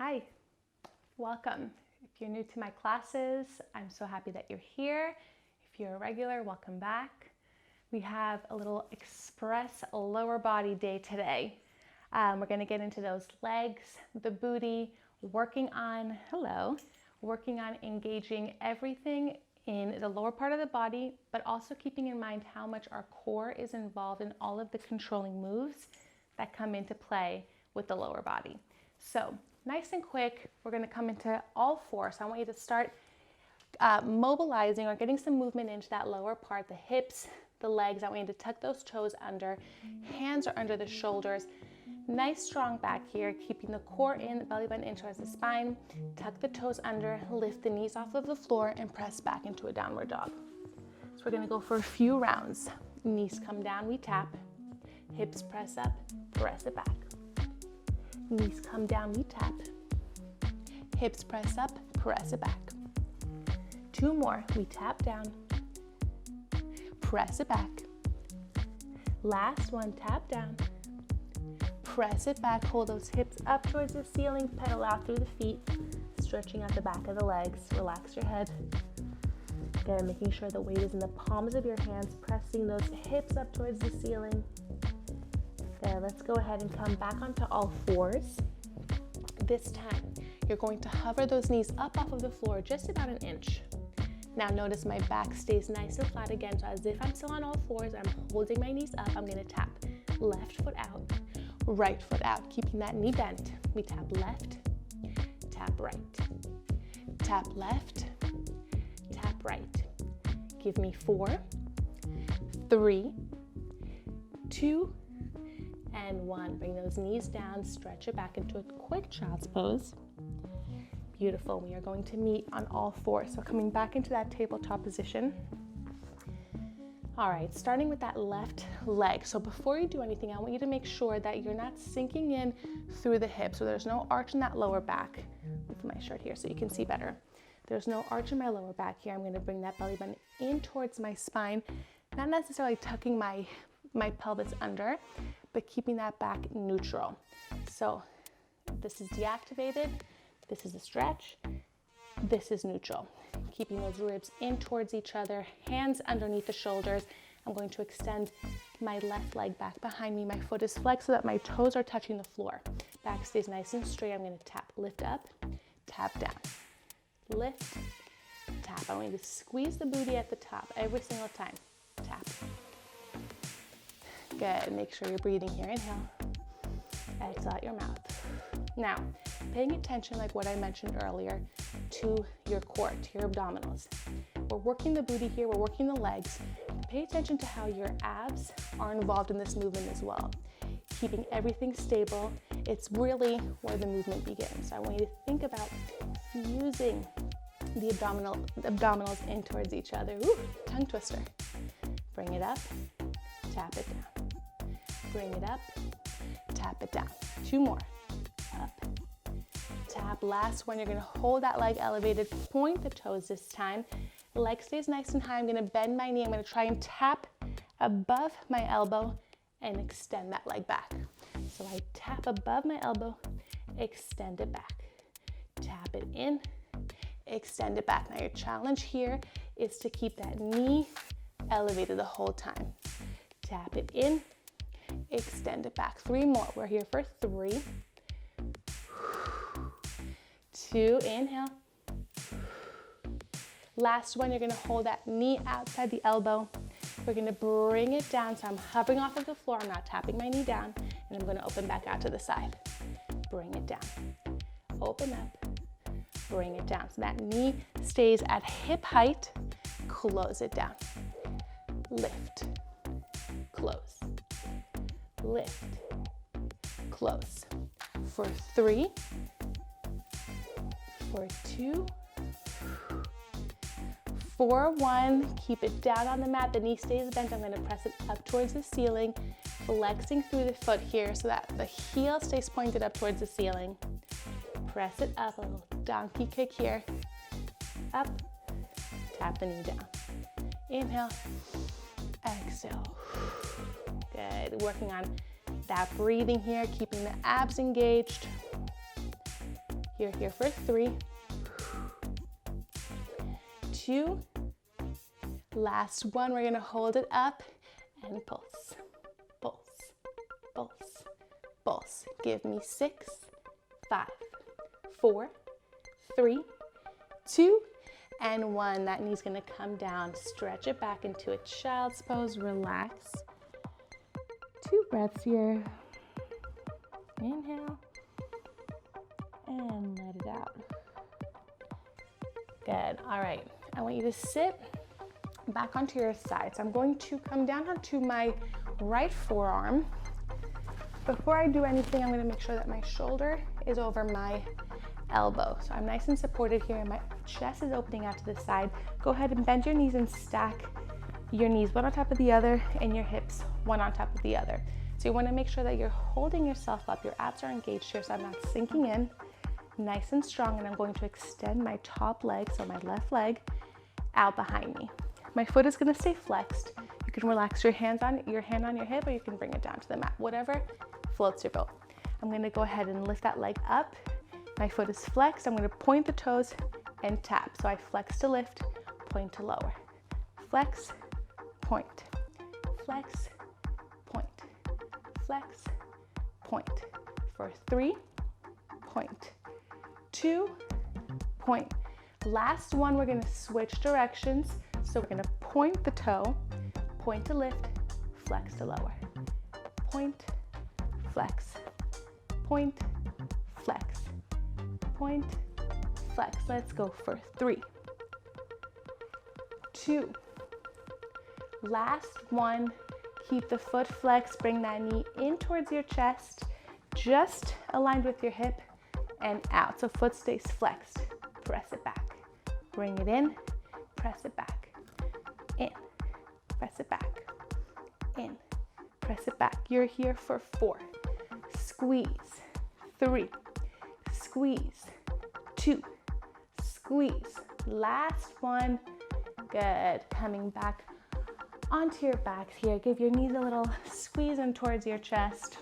Hi, welcome. If you're new to my classes, I'm so happy that you're here. If you're a regular, welcome back. We have a little express lower body day today. We're going to get into those legs, the booty, working on engaging everything in the lower part of the body, but also keeping in mind how much our core is involved in all of the controlling moves that come into play with the lower body. So nice and quick, we're going to come into all four. So I want you to start mobilizing or getting some movement into that lower part, the hips, the legs. I want you to tuck those toes under. Hands are under the shoulders. Nice strong back here, keeping the core in, the belly button in towards the spine. Tuck the toes under, lift the knees off of the floor, and press back into a downward dog. So we're going to go for a few rounds. Knees come down, we tap. Hips press up, press it back. Knees come down, we tap. Hips press up, press it back. Two more, we tap down. Press it back. Last one, tap down. Press it back, hold those hips up towards the ceiling, pedal out through the feet, stretching out the back of the legs, relax your head. Again, making sure the weight is in the palms of your hands, pressing those hips up towards the ceiling. There, let's go ahead and come back onto all fours. This time, you're going to hover those knees up off of the floor just about an inch. Now notice my back stays nice and flat again, so as if I'm still on all fours, I'm holding my knees up. I'm gonna tap left foot out, right foot out, keeping that knee bent. We tap left, tap right, tap left, tap right. Give me 4, 3, 2, and 1. Bring those knees down, stretch it back into a quick child's pose. Beautiful. We are going to meet on all fours. So coming back into that tabletop position. All right, starting with that left leg. So before you do anything, I want you to make sure that you're not sinking in through the hips. So there's no arch in that lower back. Move my shirt here so you can see better. There's no arch in my lower back here. I'm going to bring that belly button in towards my spine, not necessarily tucking my pelvis under, but keeping that back neutral. So this is deactivated. This is a stretch. This is neutral. Keeping those ribs in towards each other, hands underneath the shoulders. I'm going to extend my left leg back behind me. My foot is flexed so that my toes are touching the floor. Back stays nice and straight. I'm going to tap, lift up, tap down, lift, tap. I want you to squeeze the booty at the top every single time. Tap. Good. Make sure you're breathing here. Inhale. Exhale out your mouth. Now, paying attention, like what I mentioned earlier, to your core, to your abdominals. We're working the booty here, we're working the legs. Pay attention to how your abs are involved in this movement as well. Keeping everything stable, it's really where the movement begins. So I want you to think about fusing the abdominals in towards each other. Ooh, tongue twister. Bring it up, tap it down. Bring it up, tap it down. 2 more. Up, tap. Last one, you're gonna hold that leg elevated, point the toes this time. Leg stays nice and high. I'm gonna bend my knee. I'm gonna try and tap above my elbow and extend that leg back. So I tap above my elbow, extend it back. Tap it in, extend it back. Now your challenge here is to keep that knee elevated the whole time. Tap it in, extend it back. 3 more. We're here for 3, 2, inhale. Last one, you're gonna hold that knee outside the elbow. We're gonna bring it down. So I'm hovering off of the floor. I'm not tapping my knee down. And I'm gonna open back out to the side. Bring it down. Open up. Bring it down. So that knee stays at hip height. Close it down. Lift. Close. Lift. Close. For 3, for 2, for 1. Keep it down on the mat. The knee stays bent. I'm going to press it up towards the ceiling, flexing through the foot here so that the heel stays pointed up towards the ceiling. Press it up, a little donkey kick here. Up, tap the knee down. Inhale, exhale. Good. Working on that breathing here, keeping the abs engaged. You're here for 3, 2, last one. We're gonna hold it up and pulse, pulse, pulse, pulse. Give me 6, 5, 4, 3, 2, and 1. That knee's gonna come down. Stretch it back into a child's pose. Relax. 2 breaths here. Inhale and let it out. Good. All right. I want you to sit back onto your side. So I'm going to come down onto my right forearm. Before I do anything, I'm going to make sure that my shoulder is over my elbow. So I'm nice and supported here, and my chest is opening out to the side. Go ahead and bend your knees and stack your knees one on top of the other and your hips one on top of the other. So you want to make sure that you're holding yourself up. Your abs are engaged here, so I'm not sinking in. Nice and strong, and I'm going to extend my top leg, so my left leg, out behind me. My foot is going to stay flexed. You can relax your hand on your hip, or you can bring it down to the mat. Whatever floats your boat. I'm going to go ahead and lift that leg up. My foot is flexed. I'm going to point the toes and tap. So I flex to lift, point to lower. Flex, point, flex, point, flex, point. For 3, point, 2, point. Last one, we're gonna switch directions. So we're gonna point the toe, point to lift, flex to lower. Point, flex, point, flex, point, flex. Let's go for 3, 2. Last one, keep the foot flexed, bring that knee in towards your chest, just aligned with your hip and out. So foot stays flexed. Press it back. Bring it in, press it back. In, press it back. In, press it back. You're here for 4. Squeeze. 3, squeeze. 2, squeeze. Last one. Good. Coming back onto your backs here. Give your knees a little squeeze in towards your chest.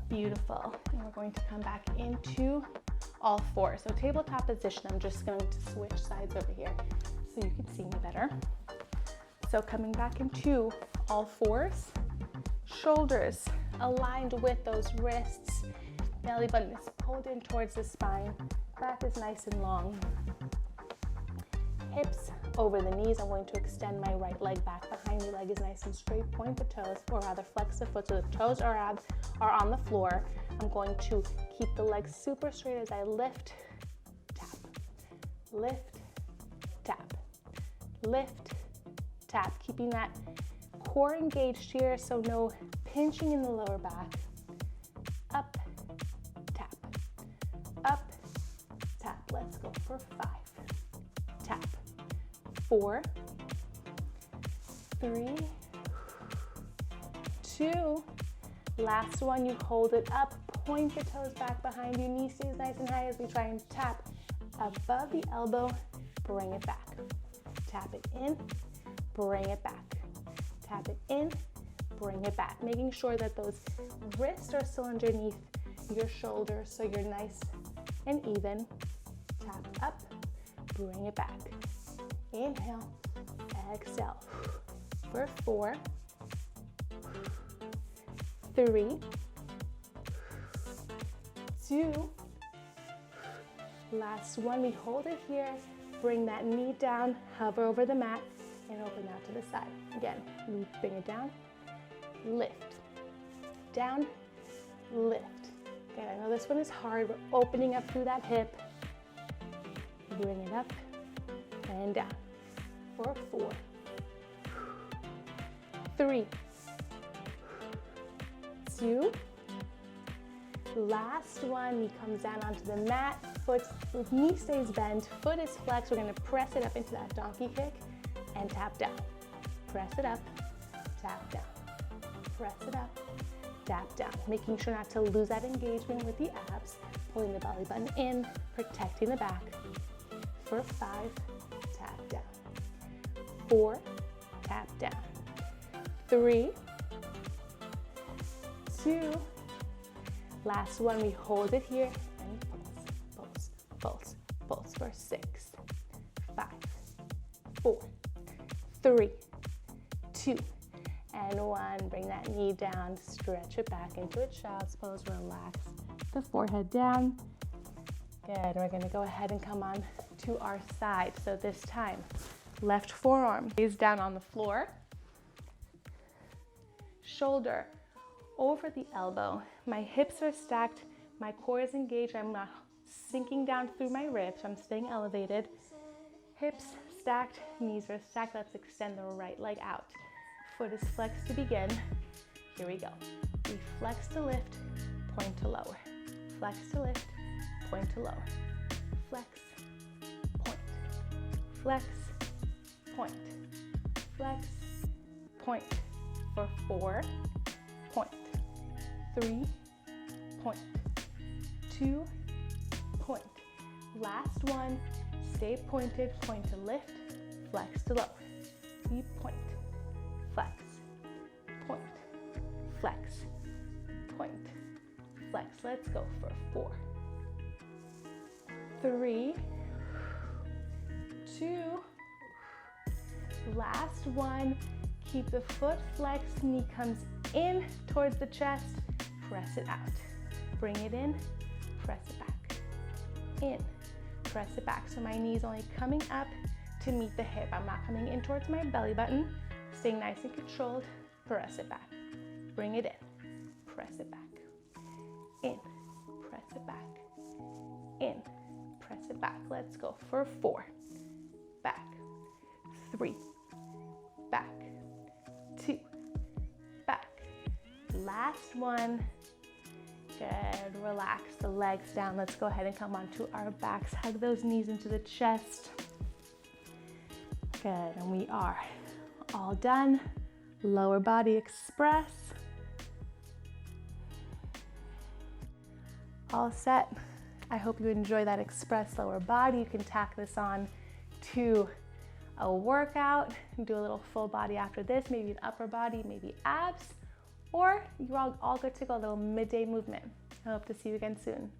Beautiful. And we're going to come back into all 4. So tabletop position. I'm just going to switch sides over here so you can see me better. So coming back into all 4s, shoulders aligned with those wrists. Belly button is pulled in towards the spine. Back is nice and long. Hips over the knees. I'm going to extend my right leg back behind me. Leg is nice and straight. Point the toes, or rather flex the foot so the toes or abs are on the floor. I'm going to keep the legs super straight as I lift, tap, lift, tap, lift, tap. Keeping that core engaged here, so no pinching in the lower back. Up, tap, up, tap. Let's go for 5. Tap. 4, 3, 2. Last one, you hold it up, point the toes back behind you, knee stays nice and high as we try and tap above the elbow, bring it back. Tap it in, bring it back. Tap it in, bring it back. Making sure that those wrists are still underneath your shoulders so you're nice and even. Tap up, bring it back. Inhale, exhale. For 4, 3, 2. Last one, we hold it here. Bring that knee down, hover over the mat, and open out to the side. Again, we bring it down, lift, down, lift. Okay, I know this one is hard. We're opening up through that hip. Bring it up and down. For 4, 3, 2. Last one, knee comes down onto the mat, knee stays bent, foot is flexed. We're gonna press it up into that donkey kick and tap down. Press it up, tap down. Press it up, tap down. Making sure not to lose that engagement with the abs, pulling the belly button in, protecting the back. For 5, tap down. 4, tap down. 3, 2. Last one, we hold it here and pulse, pulse for 6, 5, 4, 3, 2, and 1. Bring that knee down, stretch it back into a child's pose, relax the forehead down. Good, we're gonna go ahead and come on to our side. So this time, left forearm is down on the floor, shoulder over the elbow. My hips are stacked, my core is engaged, I'm not sinking down through my ribs, I'm staying elevated. Hips stacked, knees are stacked. Let's extend the right leg out. Foot is flexed to begin. Here we go. We flex to lift, point to lower. Flex to lift, point to lower. Flex, point. Flex, point. Flex, point. For 4, point. 3, point. 2, point. Last one. Stay pointed, point to lift, flex to lower. Deep point, flex, point, flex, point, flex. Let's go for 4, 3, 2, last one. Keep the foot flexed, knee comes in towards the chest, press it out. Bring it in, press it back, in. Press it back. So my knee's only coming up to meet the hip. I'm not coming in towards my belly button. Staying nice and controlled. Press it back. Bring it in. Press it back. In. Press it back. In. Press it back. Let's go for 4. Back. 3. Back. 2. Back. Last one. Good, relax the legs down. Let's go ahead and come onto our backs. Hug those knees into the chest. Good, and we are all done. Lower body express. All set. I hope you enjoy that express lower body. You can tack this on to a workout. Do a little full body after this, maybe an upper body, maybe abs. Or you're all good to go, a little midday movement. I hope to see you again soon.